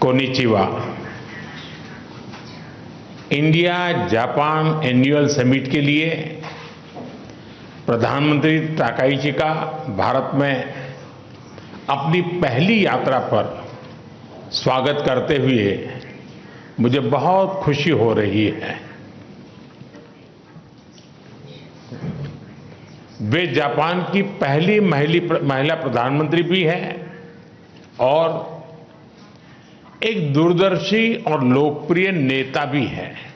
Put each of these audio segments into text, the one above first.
Konnichiwa. India Japan annual summit के लिए प्रधानमंत्री ताकाइची का भारत में अपनी पहली यात्रा पर स्वागत करते हुए मुझे बहुत खुशी हो रही है। वे जापान की पहली महिला प्रधानमंत्री भी हैं और एक दूरदर्शी और लोकप्रिय नेता भी हैं।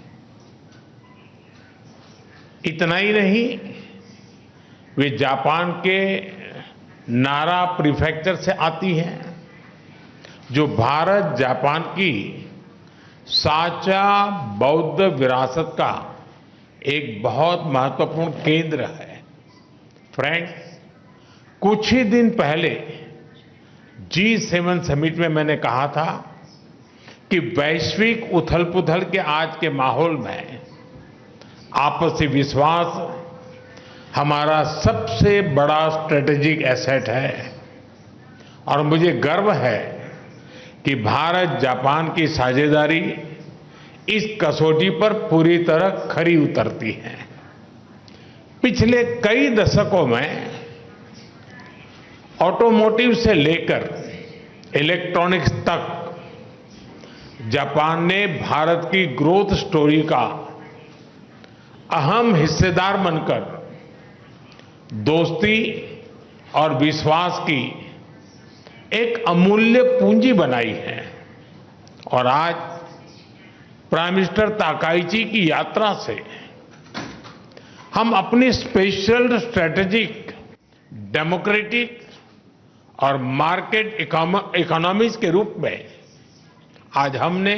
इतना ही नहीं, वे जापान के नारा प्रीफेक्चर से आती हैं, जो भारत जापान की साझा बौद्ध विरासत का एक बहुत महत्वपूर्ण केंद्र है। फ्रेंड्स, कुछ ही दिन पहले G7 समिट में मैंने कहा था कि वैश्विक उथल-पुथल के आज के माहौल में आपसी विश्वास हमारा सबसे बड़ा स्ट्रेटेजिक एसेट है और मुझे गर्व है कि भारत जापान की साझेदारी इस कसौटी पर पूरी तरह खरी उतरती है। पिछले कई दशकों में ऑटोमोटिव से लेकर इलेक्ट्रॉनिक्स तक जापान ने भारत की ग्रोथ स्टोरी का अहम हिस्सेदार बनकर दोस्ती और विश्वास की एक अमूल्य पूंजी बनाई है। और आज प्राइम मिनिस्टर ताकाइची की यात्रा से हम अपनी स्पेशल स्ट्रेटेजिक, डेमोक्रेटिक और मार्केट इकोनॉमीज के रूप में आज हमने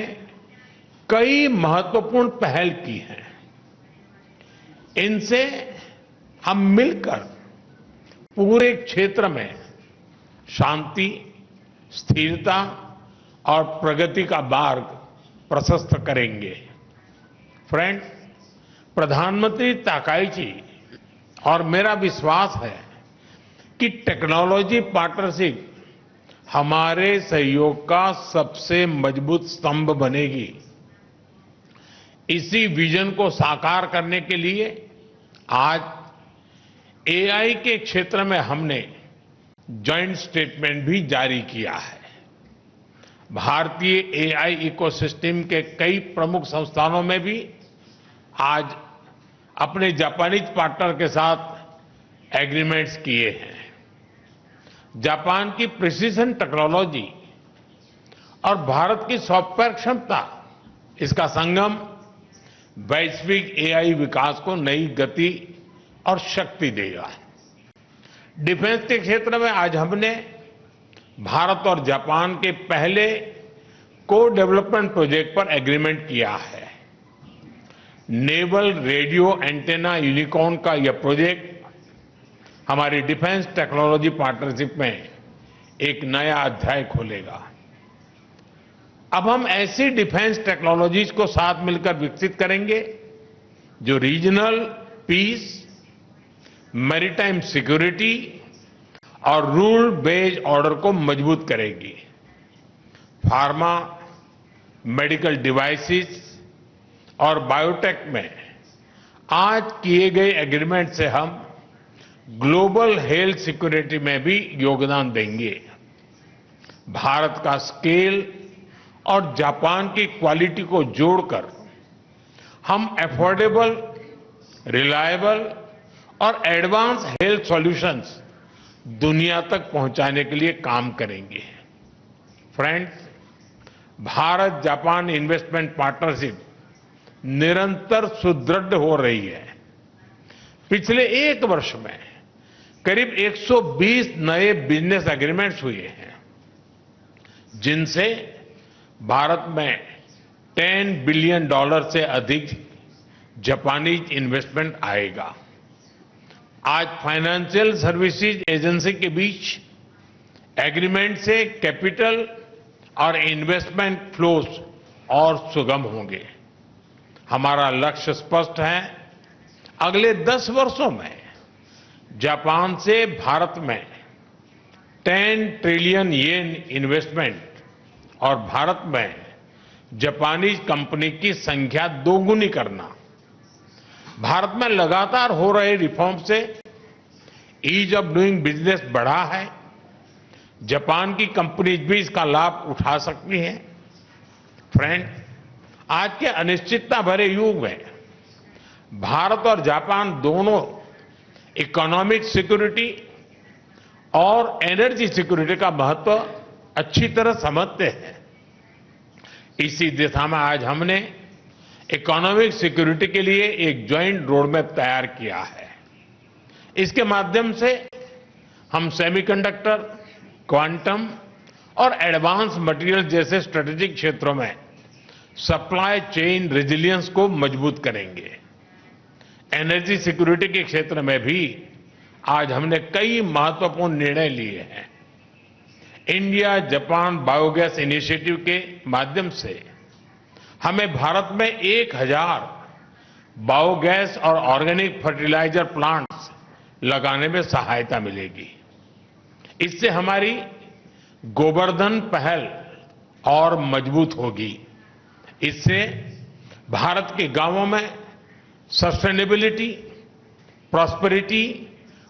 कई महत्वपूर्ण पहल की हैं। इनसे हम मिलकर पूरे क्षेत्र में शांति, स्थिरता और प्रगति का मार्ग प्रशस्त करेंगे। फ्रेंड्स, प्रधानमंत्री ताकाइची और मेरा विश्वास है कि टेक्नोलॉजी पार्टनरशिप हमारे सहयोग का सबसे मजबूत स्तंभ बनेगी। इसी विजन को साकार करने के लिए आज AI के क्षेत्र में हमने जॉइंट स्टेटमेंट भी जारी किया है। भारतीय AI इकोसिस्टम के कई प्रमुख संस्थानों में भी आज अपने जापानीज पार्टनर के साथ एग्रीमेंट्स किए हैं। जापान की प्रिसीजन टेक्नोलॉजी और भारत की सॉफ्टवेयर क्षमता, इसका संगम वैश्विक AI विकास को नई गति और शक्ति देगा। डिफेंस के क्षेत्र में आज हमने भारत और जापान के पहले को डेवलपमेंट प्रोजेक्ट पर एग्रीमेंट किया है। नेवल रेडियो एंटेना यूनिकॉर्न का यह प्रोजेक्ट हमारी डिफेंस टेक्नोलॉजी पार्टनरशिप में एक नया अध्याय खोलेगा। अब हम ऐसी डिफेंस टेक्नोलॉजीज को साथ मिलकर विकसित करेंगे जो रीजनल पीस, मैरीटाइम सिक्योरिटी और रूल बेस्ड ऑर्डर को मजबूत करेगी। फार्मा, मेडिकल डिवाइसेस और बायोटेक में आज किए गए एग्रीमेंट से हम ग्लोबल हेल्थ सिक्योरिटी में भी योगदान देंगे। भारत का स्केल और जापान की क्वालिटी को जोड़कर हम अफोर्डेबल, रिलायबल और एडवांस हेल्थ सॉल्यूशंस दुनिया तक पहुंचाने के लिए काम करेंगे। Friends, Bharat Japan investment partnership निरंतर सुदृढ़ हो रही है। पिछले एक वर्ष में करीब 120 नए बिजनेस एग्रीमेंट्स हुए हैं, जिनसे भारत में $10 बिलियन से अधिक जापानीज इन्वेस्टमेंट आएगा। आज फाइनेंशियल सर्विसेज एजेंसी के बीच एग्रीमेंट से कैपिटल और इन्वेस्टमेंट फ्लोस और सुगम होंगे। हमारा लक्ष्य स्पष्ट है, अगले 10 वर्षों में जापान से भारत में 10 ट्रिलियन येन इन्वेस्टमेंट और भारत में जापानीज कंपनी की संख्या दोगुनी करना। भारत में लगातार हो रहे रिफॉर्म से ईज ऑफ डूइंग बिजनेस बढ़ा है। जापान की कंपनीज भी इसका लाभ उठा सकती हैं। फ्रेंड, आज के अनिश्चितता भरे युग में भारत और जापान दोनों इकोनॉमिक सिक्योरिटी और एनर्जी सिक्योरिटी का महत्व अच्छी तरह समझते हैं। इसी दिशा में आज हमने इकोनॉमिक सिक्योरिटी के लिए एक ज्वाइंट रोडमैप तैयार किया है। इसके माध्यम से हम सेमीकंडक्टर, क्वांटम और एडवांस मटेरियल जैसे स्ट्रेटेजिक क्षेत्रों में सप्लाई चेन रेजिलियंस को मजबूत करेंगे। एनर्जी सिक्योरिटी के क्षेत्र में भी आज हमने कई महत्वपूर्ण निर्णय लिए हैं। इंडिया जापान बायोगैस इनिशिएटिव के माध्यम से हमें भारत में 1000 बायोगैस और ऑर्गेनिक फर्टिलाइजर प्लांट्स लगाने में सहायता मिलेगी। इससे हमारी गोवर्धन पहल और मजबूत होगी। इससे भारत के गांवों में सस्टेनेबिलिटी, प्रॉस्पेरिटी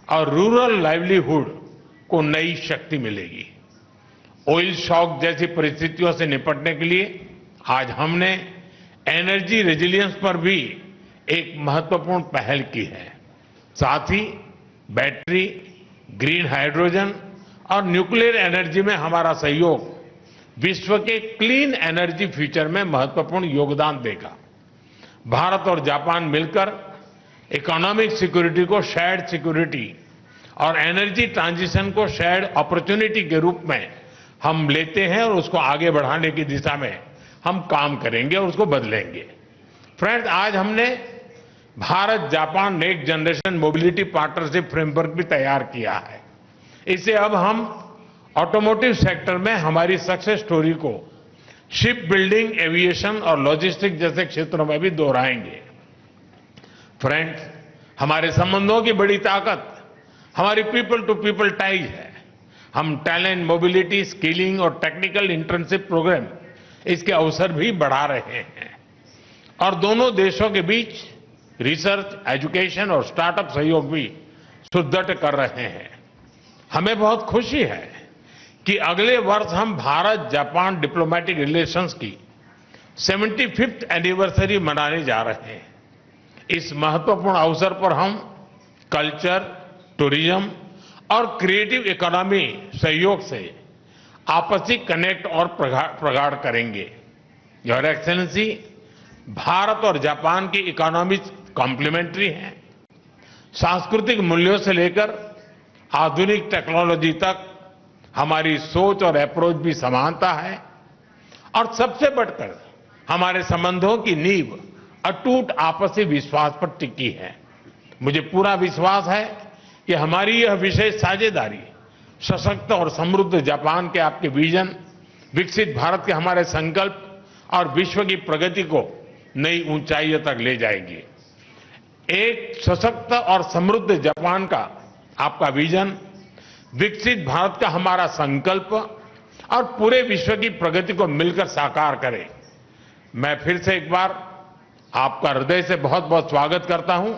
और रूरल लाइवलीहुड को नई शक्ति मिलेगी। ऑयल शॉक जैसी परिस्थितियों से निपटने के लिए आज हमने एनर्जी रेजिलियंस पर भी एक महत्वपूर्ण पहल की है। साथ ही बैटरी, ग्रीन हाइड्रोजन और न्यूक्लियर एनर्जी में हमारा सहयोग विश्व के क्लीन एनर्जी फ्यूचर में महत्वपूर्ण योगदान देगा। भारत और जापान मिलकर इकोनॉमिक सिक्योरिटी को शेयर्ड सिक्योरिटी और एनर्जी ट्रांजिशन को शेयर्ड अपॉर्चुनिटी के रूप में हम लेते हैं और उसको आगे बढ़ाने की दिशा में हम काम करेंगे और उसको बदलेंगे। फ्रेंड्स, आज हमने Bharat Japan next generation mobility partnership framework भी तैयार किया है। इससे अब हम ऑटोमोटिव सेक्टर में हमारी सक्सेस स्टोरी को शिप बिल्डिंग, एविएशन और लॉजिस्टिक जैसे क्षेत्रों में भी दोहराएंगे। फ्रेंड्स, हमारे संबंधों की बड़ी ताकत हमारी पीपल टू पीपल टाइज है। हम टैलेंट मोबिलिटी, स्किलिंग और टेक्निकल इंटर्नशिप प्रोग्राम इसके अवसर भी बढ़ा रहे हैं और दोनों देशों के बीच रिसर्च, एजुकेशन और स्टार्टअप सहयोग भी सुदृढ़ कर रहे हैं। हमें बहुत खुशी है कि अगले वर्ष हम भारत जापान डिप्लोमेटिक रिलेशंस की 75th एनिवर्सरी मनाने जा रहे हैं। इस महत्वपूर्ण अवसर पर हम कल्चर, टूरिज्म और क्रिएटिव इकोनॉमी सहयोग से आपसी कनेक्ट और प्रगाढ़ करेंगे। योर एक्सेलेंसी, भारत और जापान की इकोनॉमी कॉम्प्लीमेंट्री है। सांस्कृतिक मूल्यों से लेकर आधुनिक टेक्नोलॉजी तक हमारी सोच और अप्रोच भी समानता है और सबसे बढ़कर हमारे संबंधों की नींव अटूट आपसी विश्वास पर टिकी है। मुझे पूरा विश्वास है कि हमारी यह विशेष साझेदारी सशक्त और समृद्ध जापान के आपके विजन, विकसित भारत के हमारे संकल्प और विश्व की प्रगति को नई ऊंचाइयों तक ले जाएगी। एक सशक्त और समृद्ध जापान का आपका विजन, विकसित भारत का हमारा संकल्प और पूरे विश्व की प्रगति को मिलकर साकार करें। मैं फिर से एक बार आपका हृदय से बहुत बहुत स्वागत करता हूं।